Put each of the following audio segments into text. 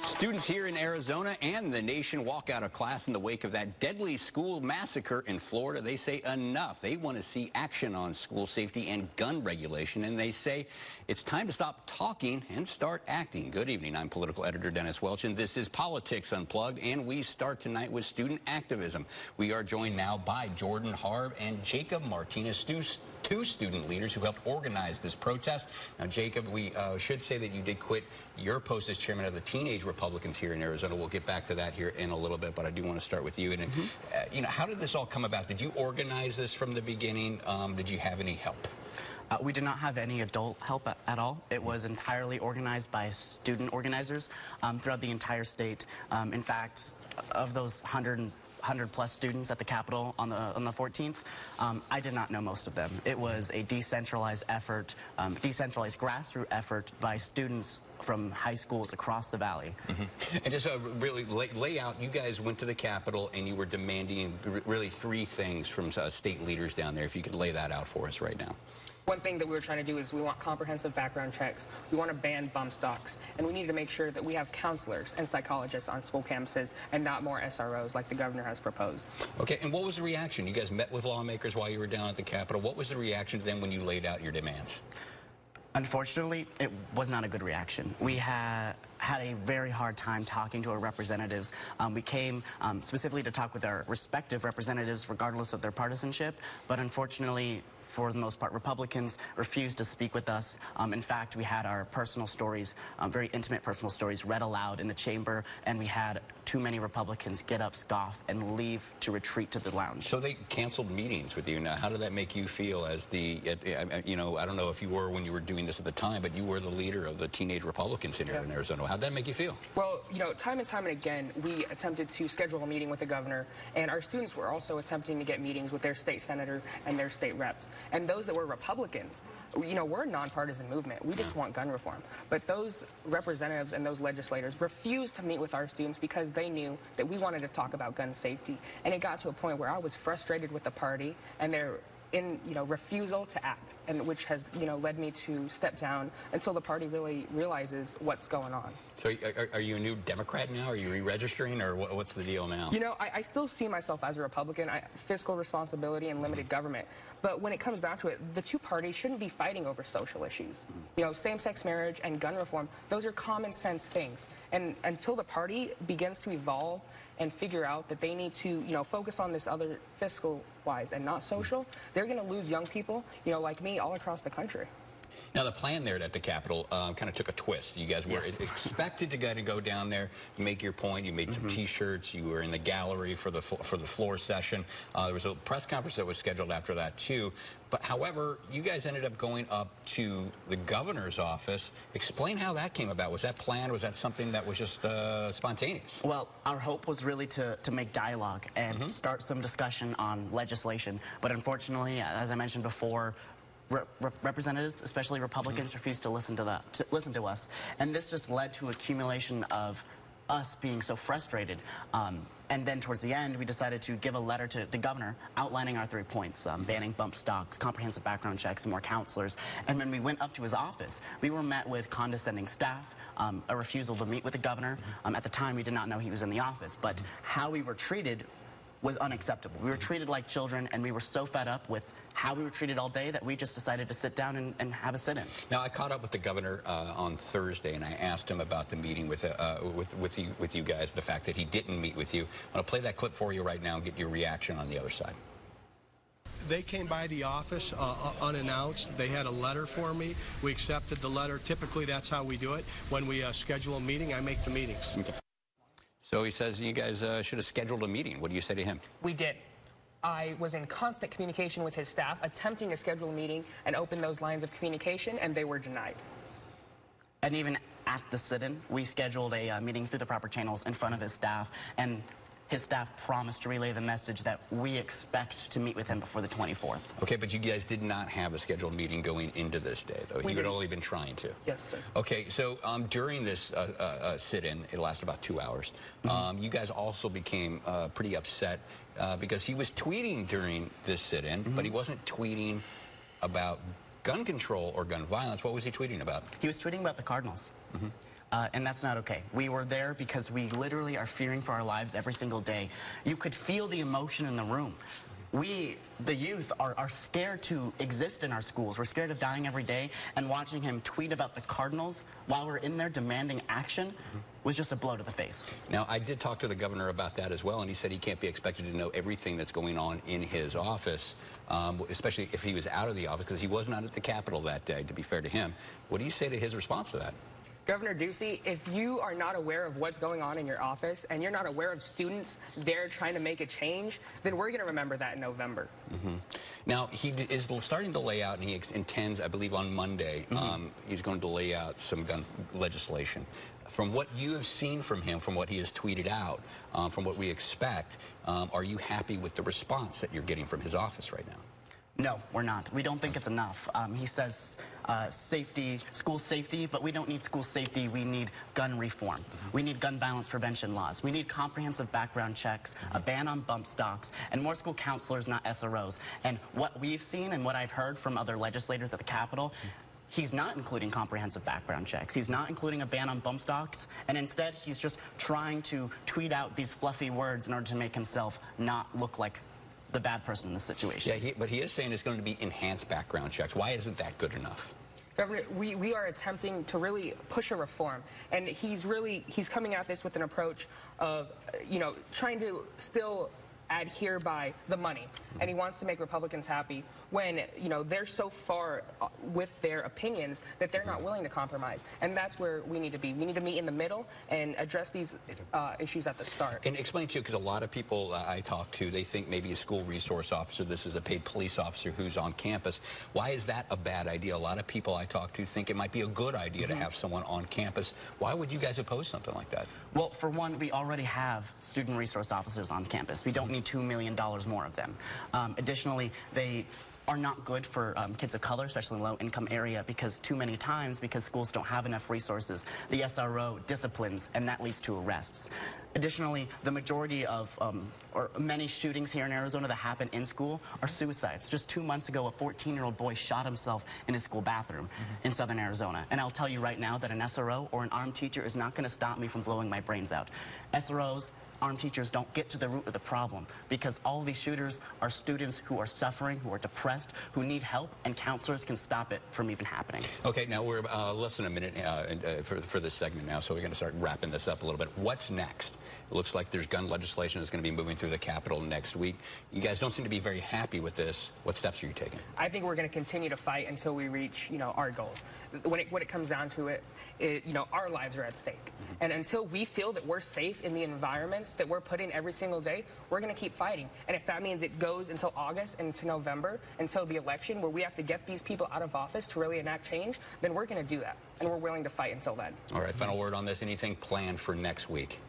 Students here in Arizona and the nation walk out of class in the wake of that deadly school massacre in Florida. They say enough. They want to see action on school safety and gun regulation, and they say it's time to stop talking and start acting. Good evening. I'm political editor Dennis Welch, and this is Politics Unplugged, and we start tonight with student activism. We are joined now by Jordan Harb and Jacob Martinez, two student leaders who helped organize this protest. Now, Jacob, we should say that you did quit your post as chairman of the Teenage Republicans here in Arizona. We'll get back to that here in a little bit, but I do want to start with you. And you know, how did this all come about? Did you organize this from the beginning? Did you have any help? We did not have any adult help at all. It was entirely organized by student organizers throughout the entire state. In fact, of those 100-plus students at the Capitol on the 14th, I did not know most of them. It was a decentralized effort, decentralized grassroots effort by students from high schools across the valley. And just really lay out, you guys went to the Capitol and you were demanding really three things from state leaders down there. If you could lay that out for us right now. One thing that we were trying to do is we want comprehensive background checks. We want to ban bump stocks. And we need to make sure that we have counselors and psychologists on school campuses and not more SROs like the governor has proposed. Okay, and what was the reaction? You guys met with lawmakers while you were down at the Capitol. What was the reaction to them when you laid out your demands? Unfortunately, it was not a good reaction. We had a very hard time talking to our representatives. We came specifically to talk with our respective representatives regardless of their partisanship, but unfortunately, for the most part, Republicans refused to speak with us. In fact, we had our personal stories, very intimate personal stories, read aloud in the chamber, and we had too many Republicans get up, scoff, and leave to retreat to the lounge. So they canceled meetings with you. Now, how did that make you feel as the, you know, I don't know if you were when you were doing this at the time, but you were the leader of the Teenage Republicans here in Arizona. How'd that make you feel? Well, you know, time and time and again, we attempted to schedule a meeting with the governor, and our students were also attempting to get meetings with their state senator and their state reps. And those that were Republicans, you know, we're a nonpartisan movement. We just want gun reform. But those representatives and those legislators refused to meet with our students because they knew that we wanted to talk about gun safety. And it got to a point where I was frustrated with the party and their refusal to act, and which has, led me to step down until the party really realizes what's going on. So are you a new Democrat now? Are you re-registering, or what's the deal now? You know, I still see myself as a Republican. Fiscal responsibility and limited government. But when it comes down to it, the two parties shouldn't be fighting over social issues. You know, same-sex marriage and gun reform, those are common sense things. And until the party begins to evolve and figure out that they need to, focus on this other fiscal-wise and not social, they're going to lose young people, like me, all across the country. Now, the plan there at the Capitol kind of took a twist. You guys were expected to go down there, make your point. You made some T-shirts. You were in the gallery for the floor session. There was a press conference that was scheduled after that, too. But, however, you guys ended up going up to the governor's office. Explain how that came about. Was that planned? Was that something that was just spontaneous? Well, our hope was really to make dialogue and start some discussion on legislation. But unfortunately, as I mentioned before, representatives, especially Republicans, refused to listen to us, and this just led to accumulation of us being so frustrated. And then towards the end, we decided to give a letter to the governor outlining our 3 points: banning bump stocks, comprehensive background checks, and more counselors. And when we went up to his office, we were met with condescending staff, a refusal to meet with the governor. At the time, we did not know he was in the office, but how we were treated was unacceptable. We were treated like children, and we were so fed up with how we were treated all day that we just decided to sit down and have a sit-in. Now, I caught up with the governor on Thursday, and I asked him about the meeting with you guys, the fact that he didn't meet with you. I'm going to play that clip for you right now and get your reaction on the other side. They came by the office unannounced. They had a letter for me. We accepted the letter. Typically, that's how we do it. When we schedule a meeting, I make the meetings. Okay. So he says you guys should have scheduled a meeting. What do you say to him? We did. I was in constant communication with his staff, attempting to schedule a meeting and open those lines of communication, and they were denied. And even at the sit-in, we scheduled a meeting through the proper channels in front of his staff, and his staff promised to relay the message that we expect to meet with him before the 24th. Okay, but you guys did not have a scheduled meeting going into this day, though. You had only been trying to. Yes, sir. Okay, so during this sit-in, it lasted about 2 hours, you guys also became pretty upset because he was tweeting during this sit-in, but he wasn't tweeting about gun control or gun violence. What was he tweeting about? He was tweeting about the Cardinals. And that's not okay. We were there because we literally are fearing for our lives every single day. You could feel the emotion in the room. We, the youth, are scared to exist in our schools. We're scared of dying every day, and watching him tweet about the Cardinals while we're in there demanding action was just a blow to the face. Now, I did talk to the governor about that as well, and he said he can't be expected to know everything that's going on in his office, especially if he was out of the office, because he was not at the Capitol that day, to be fair to him. What do you say to his response to that? Governor Ducey, if you are not aware of what's going on in your office and you're not aware of students there trying to make a change, then we're going to remember that in November. Now, he is starting to lay out, and he intends, I believe, on Monday, he's going to lay out some gun legislation. From what you have seen from him, from what he has tweeted out, from what we expect, are you happy with the response that you're getting from his office right now? No, we're not. We don't think it's enough. He says safety, school safety, but we don't need school safety. We need gun reform. We need gun violence prevention laws. We need comprehensive background checks, a ban on bump stocks, and more school counselors, not SROs. And what we've seen and what I've heard from other legislators at the Capitol, he's not including comprehensive background checks. He's not including a ban on bump stocks. And instead, he's just trying to tweet out these fluffy words in order to make himself not look like the bad person in this situation. Yeah, but he is saying it's going to be enhanced background checks. Why isn't that good enough? Governor, we are attempting to really push a reform, and he's coming at this with an approach of, trying to still adhere by the money, and he wants to make Republicans happy when, they're so far with their opinions that they're not willing to compromise. And that's where we need to be. We need to meet in the middle and address these issues at the start. And explain to you, because a lot of people I talk to, they think maybe a school resource officer, this is a paid police officer who's on campus. Why is that a bad idea? A lot of people I talk to think it might be a good idea to have someone on campus. Why would you guys oppose something like that? Well, for one, we already have student resource officers on campus. We don't need $2 million more of them. Additionally, they are not good for kids of color, especially in low-income area, because too many times, because schools don't have enough resources, the SRO disciplines, and that leads to arrests. Additionally, the majority of, or many shootings here in Arizona that happen in school are suicides. Just 2 months ago, a 14-year-old boy shot himself in his school bathroom in southern Arizona. And I'll tell you right now that an SRO or an armed teacher is not going to stop me from blowing my brains out. SROs, armed teachers don't get to the root of the problem, because all of these shooters are students who are suffering, who are depressed, who need help, and counselors can stop it from even happening. Okay, now we're less than a minute for this segment now, so we're going to start wrapping this up a little bit. What's next? It looks like there's gun legislation that's going to be moving through the Capitol next week. You guys don't seem to be very happy with this. What steps are you taking? I think we're going to continue to fight until we reach, our goals. When it comes down to it, our lives are at stake. And until we feel that we're safe in the environments that we're put in every single day, we're going to keep fighting. And if that means it goes until August and to November, until the election, where we have to get these people out of office to really enact change, then we're going to do that. And we're willing to fight until then. All right, final word on this. Anything planned for next week?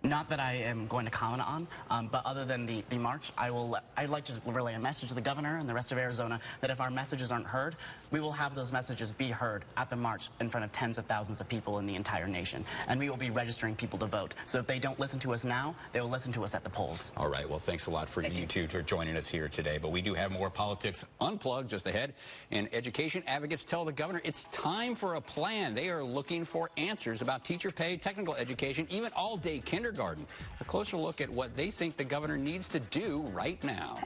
Not that I am going to comment on, but other than the march, I'd like to relay a message to the governor and the rest of Arizona that if our messages aren't heard, we will have those messages be heard at the march in front of tens of thousands of people in the entire nation. And we will be registering people to vote. So if they don't listen to us now, they will listen to us at the polls. All right, well, thanks a lot for you two for joining us here today. But we do have more politics unplugged just ahead. And education advocates tell the governor it's time for a plan. They are looking for answers about teacher pay, technical education, even all-day kindergarten. A closer look at what they think the governor needs to do right now.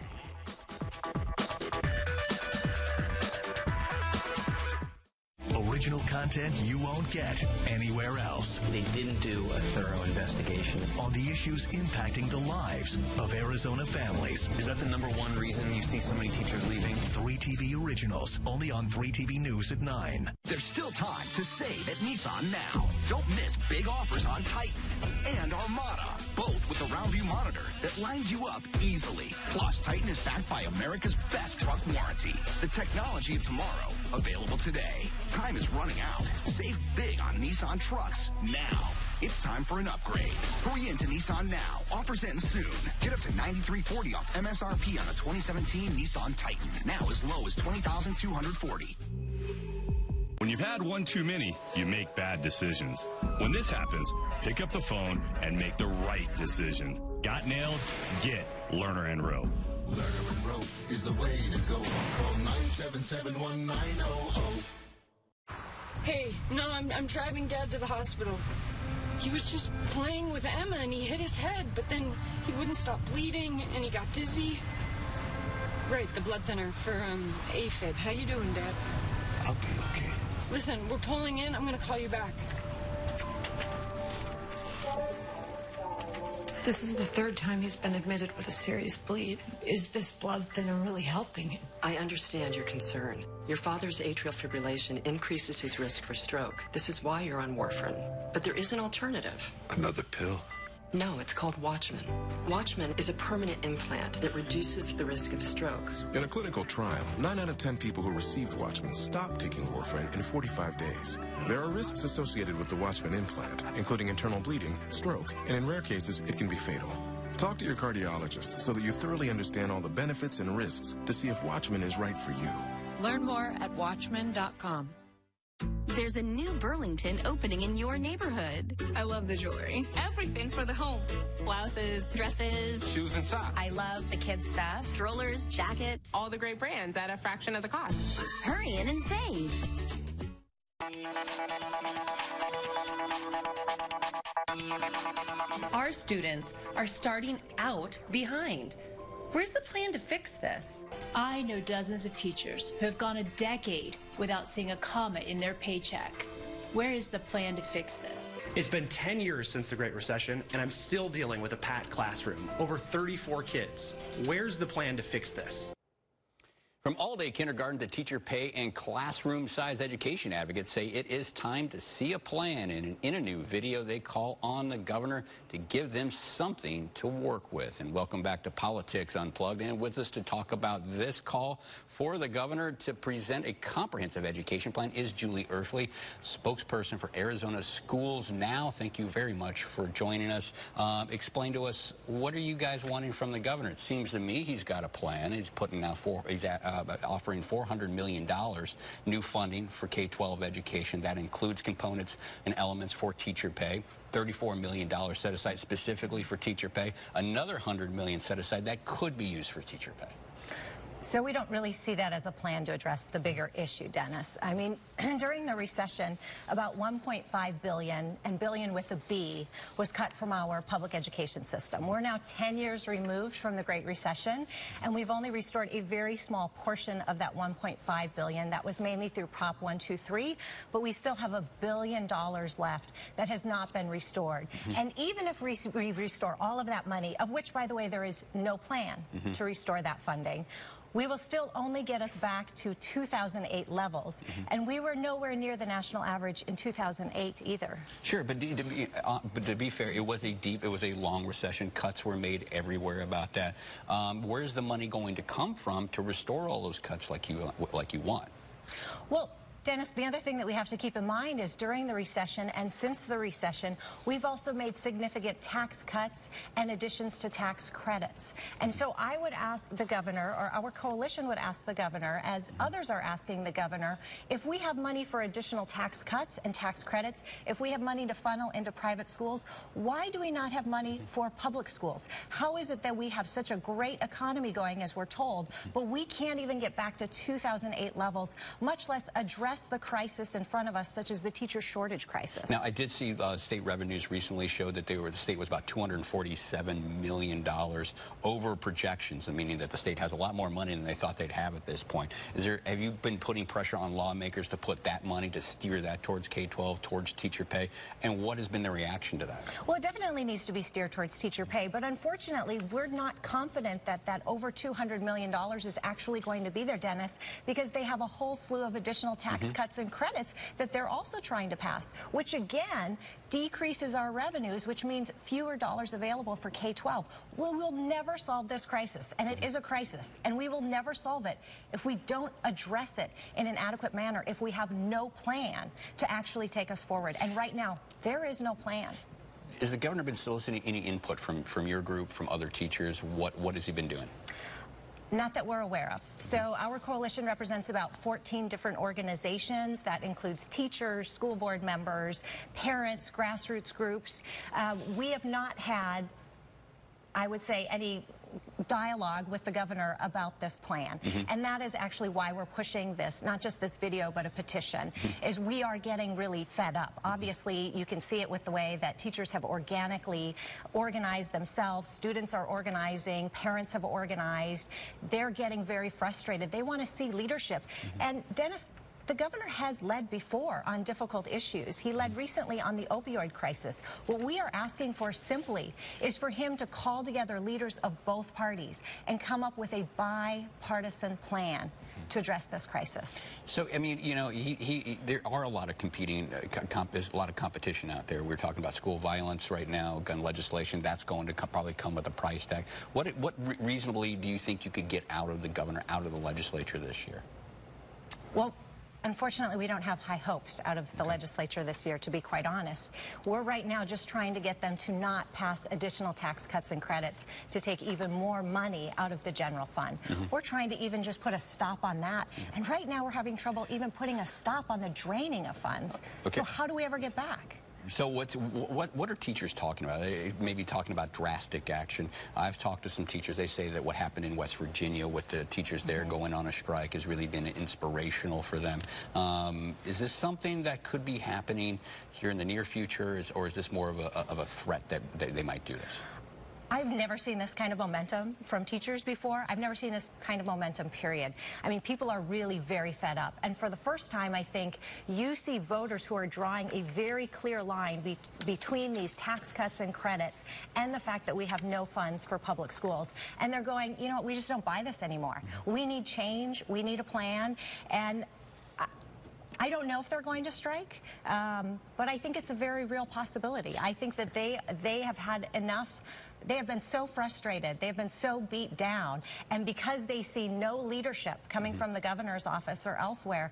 Original content you won't get anywhere else. They didn't do a thorough investigation on the issues impacting the lives of Arizona families. Is that the #1 reason you see so many teachers leaving? 3TV Originals, only on 3TV News at 9. There's still time to save at Nissan now. Don't miss big offers on Titan and Armada, both with a round view monitor that lines you up easily. Plus, Titan is backed by America's best truck warranty. The technology of tomorrow, available today. Time is running out. Save big on Nissan trucks now. It's time for an upgrade. Hurry into Nissan now. Offers end soon. Get up to $93.40 off MSRP on a 2017 Nissan Titan. Now as low as $20,240. When you've had one too many, you make bad decisions. When this happens, pick up the phone and make the right decision. Got nailed? Get Learner & Rowe. Learner Enroll is the way to go. Call 977-1900. Hey, no, I'm driving Dad to the hospital. He was just playing with Emma and he hit his head, but then he wouldn't stop bleeding and he got dizzy. Right, the blood thinner for AFib. How you doing, Dad? I'll be okay. Listen, we're pulling in. I'm gonna call you back. This is the third time he's been admitted with a serious bleed. Is this blood thinner really helping him? I understand your concern. Your father's atrial fibrillation increases his risk for stroke. This is why you're on warfarin. But there is an alternative. Another pill? No, it's called Watchman. Watchman is a permanent implant that reduces the risk of stroke. In a clinical trial, 9 out of 10 people who received Watchman stopped taking warfarin in 45 days. There are risks associated with the Watchman implant, including internal bleeding, stroke, and in rare cases, it can be fatal. Talk to your cardiologist so that you thoroughly understand all the benefits and risks to see if Watchman is right for you. Learn more at watchman.com. There's a new Burlington opening in your neighborhood. I love the jewelry. Everything for the home. Blouses, dresses, shoes and socks. I love the kids' stuff. Strollers, jackets. All the great brands at a fraction of the cost. Hurry in and save. Our students are starting out behind. Where's the plan to fix this? I know dozens of teachers who have gone a decade without seeing a comma in their paycheck. Where is the plan to fix this? It's been 10 years since the Great Recession, and I'm still dealing with a packed classroom. Over 34 kids. Where's the plan to fix this? From all-day kindergarten to teacher pay and classroom-size education advocates say it is time to see a plan. And in a new video, they call on the governor to give them something to work with. And welcome back to Politics Unplugged. And with us to talk about this call for the governor to present a comprehensive education plan is Julie Erfle, spokesperson for Arizona Schools Now. Thank you very much for joining us. Explain to us, what are you guys wanting from the governor? It seems to me he's got a plan. He's putting out offering $400 million new funding for K-12 education. That includes components and elements for teacher pay. $34 million set aside specifically for teacher pay. Another $100 million set aside that could be used for teacher pay. So we don't really see that as a plan to address the bigger issue, Dennis. I mean, during the recession, about $1.5 billion, and billion with a B, was cut from our public education system. We're now 10 years removed from the Great Recession, and we've only restored a very small portion of that $1.5 billion. That was mainly through Prop 123, but we still have $1 billion left that has not been restored. And even if we restore all of that money, of which, by the way, there is no plan to restore that funding, we will still only get us back to 2008 levels, and we were nowhere near the national average in 2008 either. Sure, but to be fair, it was a long recession. Cuts were made everywhere about that. Where's the money going to come from to restore all those cuts like you want? Well, Dennis, the other thing that we have to keep in mind is during the recession and since the recession, we've also made significant tax cuts and additions to tax credits. And so I would ask the governor, or our coalition would ask the governor, as others are asking the governor, if we have money for additional tax cuts and tax credits, if we have money to funnel into private schools, why do we not have money for public schools? How is it that we have such a great economy going, as we're told, but we can't even get back to 2008 levels, much less address the crisis in front of us, such as the teacher shortage crisis? Now, I did see state revenues recently showed that the state was about $247 million over projections, meaning that the state has a lot more money than they thought they'd have at this point. Have you been putting pressure on lawmakers to put that money, to steer that towards K-12, towards teacher pay? And what has been the reaction to that? Well, it definitely needs to be steered towards teacher pay, but unfortunately, we're not confident that that over $200 million is actually going to be there, Dennis, because they have a whole slew of additional tax cuts and credits that they're also trying to pass, which again decreases our revenues, which means fewer dollars available for K-12. Well, we'll never solve this crisis, and it is a crisis, and we will never solve it if we don't address it in an adequate manner, if we have no plan to actually take us forward. And right now, there is no plan. Has the governor been soliciting any input from your group, from other teachers? What has he been doing? Not that we're aware of. So our coalition represents about 14 different organizations. That includes teachers, school board members, parents, grassroots groups. We have not had, I would say, any dialogue with the governor about this plan. And that is actually why we're pushing this, not just this video, but a petition, is we are getting really fed up. Obviously, you can see it with the way that teachers have organically organized themselves, students are organizing, parents have organized. They're getting very frustrated. They want to see leadership. And Dennis, the governor has led before on difficult issues. He led recently on the opioid crisis. What we are asking for simply is for him to call together leaders of both parties and come up with a bipartisan plan to address this crisis. So, I mean, you know, there are a lot of competing, there's a lot of competition out there. We're talking about school violence right now, gun legislation. That's going to probably come with a price tag. What reasonably do you think you could get out of the governor, out of the legislature this year? Well, unfortunately, we don't have high hopes out of the legislature this year, to be quite honest. We're right now just trying to get them to not pass additional tax cuts and credits to take even more money out of the general fund. We're trying to even just put a stop on that. And right now we're having trouble even putting a stop on the draining of funds. So how do we ever get back? So what are teachers talking about? They may be talking about drastic action. I've talked to some teachers. They say that what happened in West Virginia with the teachers there going on a strike has really been inspirational for them. Is this something that could be happening here in the near future, or is this more of a threat that they might do this? I've never seen this kind of momentum from teachers before. I've never seen this kind of momentum, period. I mean, people are really very fed up. And for the first time, I think, you see voters who are drawing a very clear line between these tax cuts and credits and the fact that we have no funds for public schools. And they're going, you know what, we just don't buy this anymore. We need change. We need a plan. And I don't know if they're going to strike, but I think it's a very real possibility. I think that they have had enough. They have been so frustrated. They have been so beat down. And because they see no leadership coming from the governor's office or elsewhere,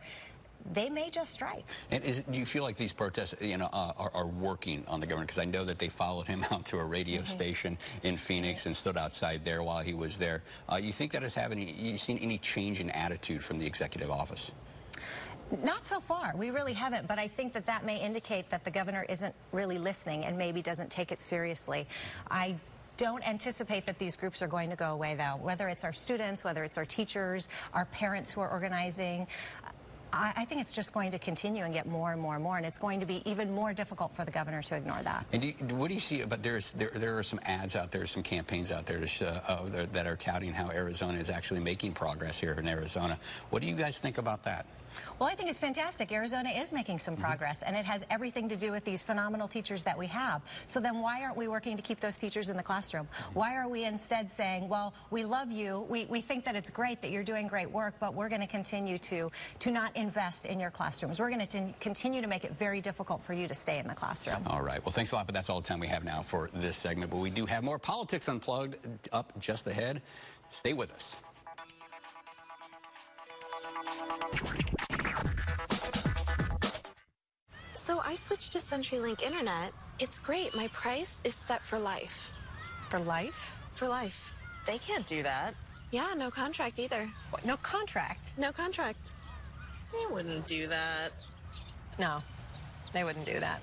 they may just strike. And do you feel like these protests, you know, are working on the governor? Because I know that they followed him out to a radio station in Phoenix and stood outside there while he was there. You think that has you seen any change in attitude from the executive office? Not so far. We really haven't, but I think that that may indicate that the governor isn't really listening and maybe doesn't take it seriously. I don't anticipate that these groups are going to go away, though, whether it's our students, whether it's our teachers, our parents who are organizing. I think it's just going to continue and get more and more and more, and it's going to be even more difficult for the governor to ignore that. And what do you see? But there are some ads out there, some campaigns out there that are touting how Arizona is actually making progress here in Arizona. What do you guys think about that? Well, I think it's fantastic. Arizona is making some progress, and it has everything to do with these phenomenal teachers that we have. So then why aren't we working to keep those teachers in the classroom? Why are we instead saying, well, we love you, we think that it's great that you're doing great work, but we're going to continue to not invest in your classrooms. We're going to continue to make it very difficult for you to stay in the classroom. All right. Well, thanks a lot, but that's all the time we have now for this segment. But we do have more Politics Unplugged up just ahead. Stay with us. So I switched to CenturyLink Internet. It's great. My price is set for life. For life? For life. They can't do that. Yeah, no contract either. What, no contract? No contract. They wouldn't do that. No, they wouldn't do that.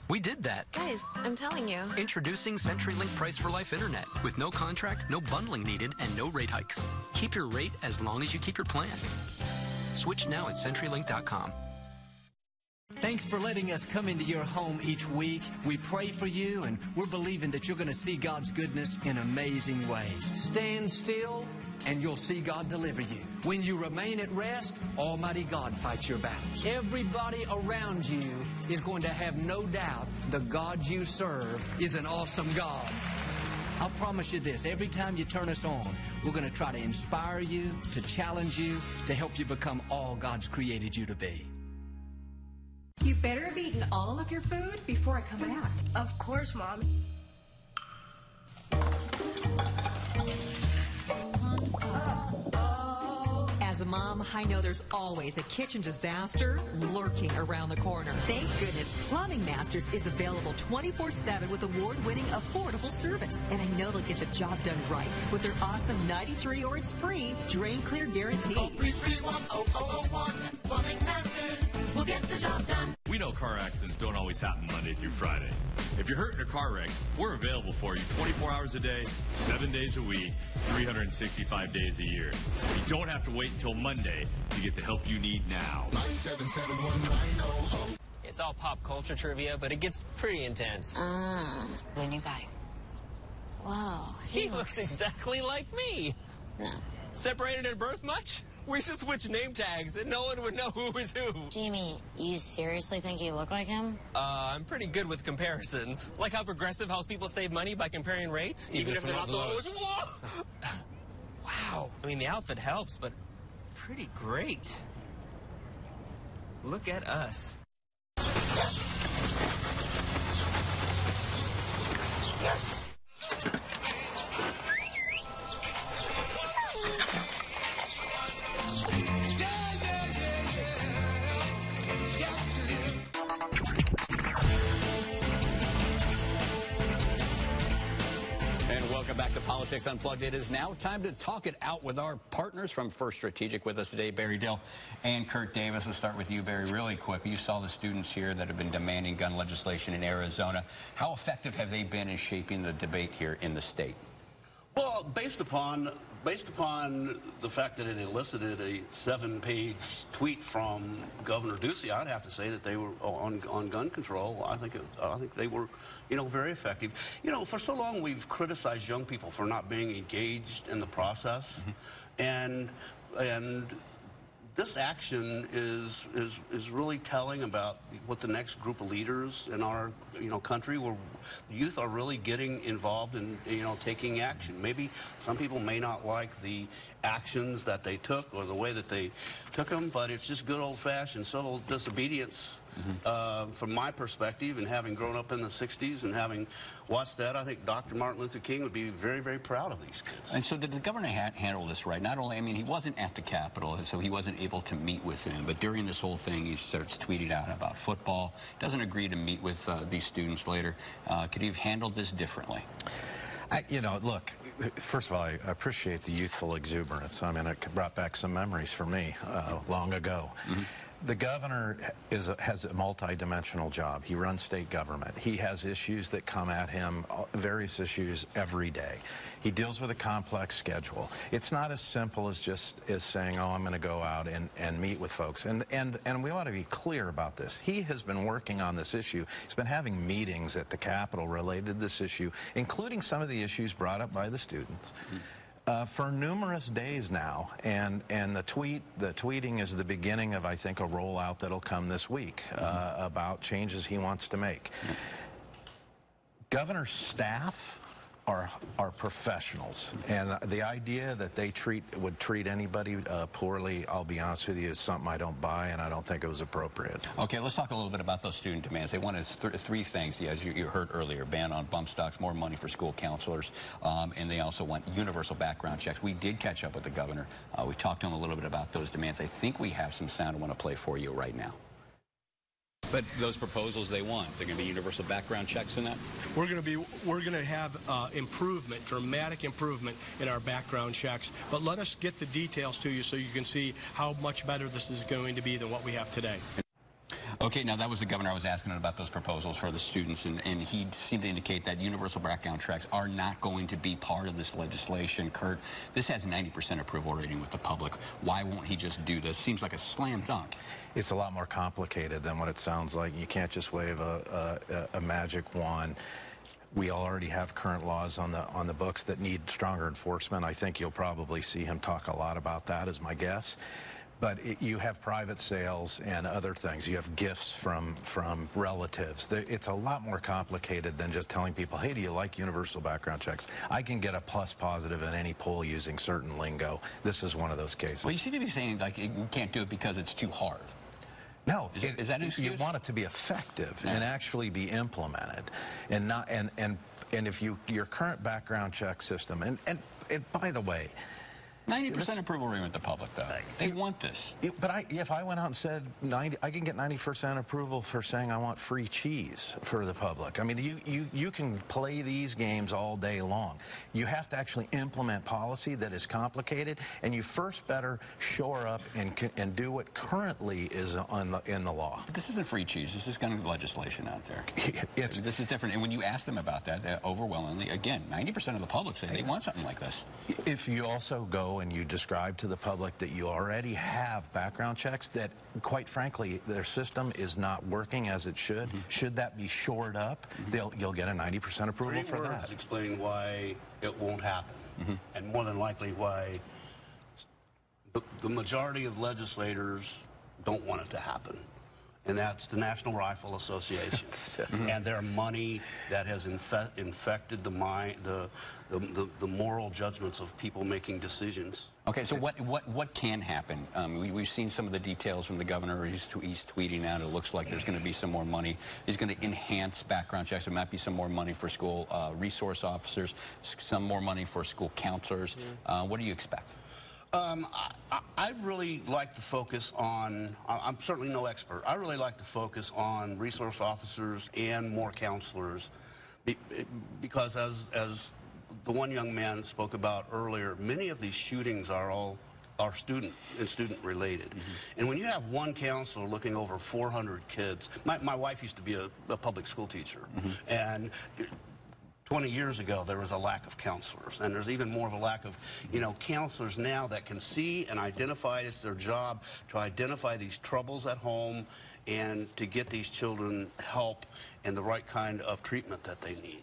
We did that. Guys, I'm telling you. Introducing CenturyLink Price for Life Internet. With no contract, no bundling needed, and no rate hikes. Keep your rate as long as you keep your plan. Switch now at CenturyLink.com. Thanks for letting us come into your home each week. We pray for you, and we're believing that you're going to see God's goodness in amazing ways. Stand still, and you'll see God deliver you. When you remain at rest, Almighty God fights your battles. Everybody around you is going to have no doubt the God you serve is an awesome God. I'll promise you this, every time you turn us on, we're going to try to inspire you, to challenge you, to help you become all God's created you to be. You better have eaten all of your food before I come back. Of course, Mom. As a mom, I know there's always a kitchen disaster lurking around the corner. Thank goodness Plumbing Masters is available 24/7 with award-winning affordable service. And I know they'll get the job done right with their awesome 93 or it's free drain clear guarantee. Call 331-0001. Plumbing Masters will get the job done. We know car accidents don't always always happen Monday through Friday. If you're hurt in a car wreck, we're available for you 24 hours a day, 7 days a week, 365 days a year. You don't have to wait until Monday to get the help you need now. 977-1900. It's all pop culture trivia, but it gets pretty intense. The new guy. Whoa. He looks exactly like me. No. Separated at birth much? We should switch name tags and no one would know who is who. Jimmy, you seriously think you look like him? I'm pretty good with comparisons. Like how Progressive helps people save money by comparing rates, even if they're not the lowest. Wow. I mean, the outfit helps, but pretty great. Look at us. Welcome back to Politics Unplugged. It is now time to talk it out with our partners from First Strategic with us today, Barry Dill and Kurt Davis. Let's start with you, Barry, really quick. You saw the students here that have been demanding gun legislation in Arizona. How effective have they been in shaping the debate here in the state? Well, based upon the fact that it elicited a 7-page tweet from Governor Ducey, I'd have to say that they were on gun control. I think they were, very effective. For so long we've criticized young people for not being engaged in the process, and this action is really telling about what the next group of leaders in our country, where youth are really getting involved in taking action. Maybe some people may not like the actions that they took or the way that they took them, but it's just good old-fashioned civil disobedience. From my perspective, and having grown up in the 60s and having watched that, I think Dr. Martin Luther King would be very, very proud of these kids. And so did the governor handle this right? Not only, he wasn't at the Capitol, so he wasn't able to meet with them, but during this whole thing, he starts tweeting out about football, doesn't agree to meet with these students later. Could he have handled this differently? Look, first of all, I appreciate the youthful exuberance. It brought back some memories for me long ago. The governor has a multi-dimensional job. He runs state government. He has issues that come at him, various issues every day. He deals with a complex schedule. It's not as simple as just saying, oh, I'm going to go out and meet with folks. And we ought to be clear about this. He has been working on this issue. He's been having meetings at the Capitol related to this issue, including some of the issues brought up by the students. For numerous days now, and the tweeting is the beginning of, I think, a rollout that'll come this week about changes he wants to make. Governor's staff are professionals, and the idea that they would treat anybody poorly, I'll be honest with you, is something I don't buy, and I don't think it was appropriate. Okay, let's talk a little bit about those student demands. They wanted three things, as you heard earlier: ban on bump stocks, more money for school counselors, and they also want universal background checks. We did catch up with the governor. We talked to him a little bit about those demands. I think we have some sound I want to play for you right now. But those proposals they want, they're going to be universal background checks in that? We're going to have improvement, dramatic improvement in our background checks. But let us get the details to you so you can see how much better this is going to be than what we have today. Okay, now that was the governor I was asking about those proposals for the students, and he seemed to indicate that universal background checks are not going to be part of this legislation. Kurt, this has 90% approval rating with the public. Why won't he just do this? Seems like a slam dunk. It's a lot more complicated than what it sounds like. You can't just wave a magic wand. We already have current laws on the books that need stronger enforcement. I think you'll probably see him talk a lot about that, is my guess. But you have private sales and other things. You have gifts from relatives. It's a lot more complicated than just telling people, hey, do you like universal background checks? I can get a plus positive in any poll using certain lingo. This is one of those cases. Well, you seem to be saying, like, you can't do it because it's too hard. No, is that an excuse? You want it to be effective and actually be implemented, and not and if your current background check system and by the way, 90% approval rating with the public, though. They want this. But if I went out and said 90, I can get 90% approval for saying I want free cheese for the public. I mean, you can play these games all day long. You have to actually implement policy that is complicated, and you first better shore up and do what currently is in the law. But this isn't free cheese. This is kind of legislation out there. This is different. And when you ask them about that, they're overwhelmingly, again, 90% of the public say they want something like this. If you also go and you describe to the public that you already have background checks that, quite frankly, their system is not working as it should, should that be shored up, you'll get a 90% approval for that. Explain why it won't happen, and more than likely why the majority of legislators don't want it to happen. And that's the National Rifle Association and their money that has infected the moral judgments of people making decisions. Okay, so what can happen? We've seen some of the details from the governor. He's tweeting out. It looks like there's going to be some more money. He's going to enhance background checks. There might be some more money for school resource officers, some more money for school counselors. What do you expect? I really like to focus on, I'm certainly no expert, I really like to focus on resource officers and more counselors because as the one young man spoke about earlier, many of these shootings are student related. And when you have one counselor looking over 400 kids, my wife used to be a public school teacher, and 20 years ago, there was a lack of counselors, and there's even more of a lack of, counselors now that can see and identify. It's their job to identify these troubles at home and to get these children help and the right kind of treatment that they need.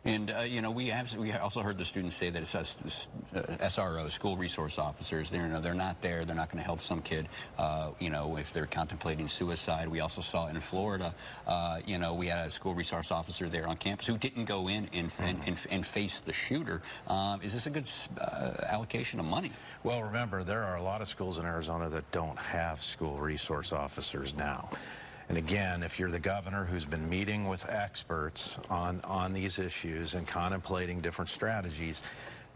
And, we also heard the students say that it's SROs, school resource officers. They're not there. They're not going to help some kid, if they're contemplating suicide. We also saw in Florida, we had a school resource officer there on campus who didn't go in and face the shooter. Is this a good allocation of money? Well, remember, there are a lot of schools in Arizona that don't have school resource officers now. And again, if you're the governor who's been meeting with experts on these issues and contemplating different strategies,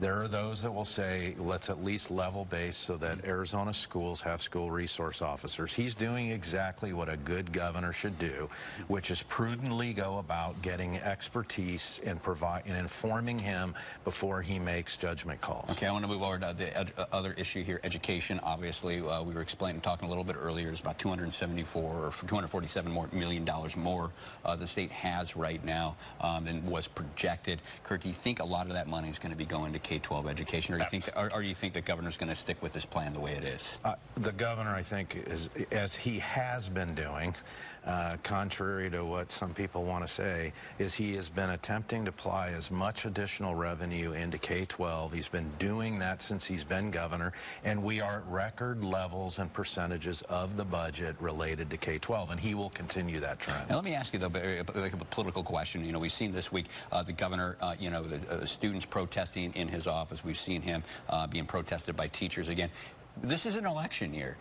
there are those that will say, let's at least level base so that Arizona schools have school resource officers. He's doing exactly what a good governor should do, which is prudently go about getting expertise and informing him before he makes judgment calls. Okay, I want to move over to the other issue here, education. Obviously, we were talking a little bit earlier, it's about $247 million more the state has right now than was projected. Kurt, do you think a lot of that money is going to be going to K-12 education, or do you think the governor's going to stick with this plan the way it is? The governor, I think, is, as he has been doing, contrary to what some people want to say, is he has been attempting to apply as much additional revenue into K-12. He's been doing that since he's been governor, and we are at record levels and percentages of the budget related to K-12, and he will continue that trend. Now, let me ask you, though, like a political question. We've seen this week the governor, the students protesting in his office. We've seen him being protested by teachers again. This is an election year.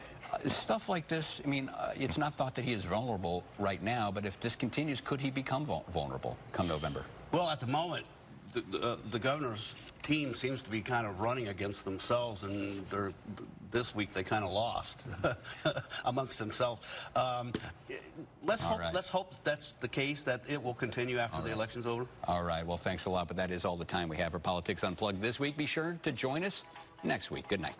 Stuff like this, it's not thought that he is vulnerable right now, but if this continues, could he become vulnerable come November? Well, at the moment, the governor's team seems to be kind of running against themselves, and this week they kind of lost amongst themselves. Let's hope that's the case, that it will continue after the election's over. All right. Well, thanks a lot, but that is all the time we have for Politics Unplugged this week. Be sure to join us next week. Good night.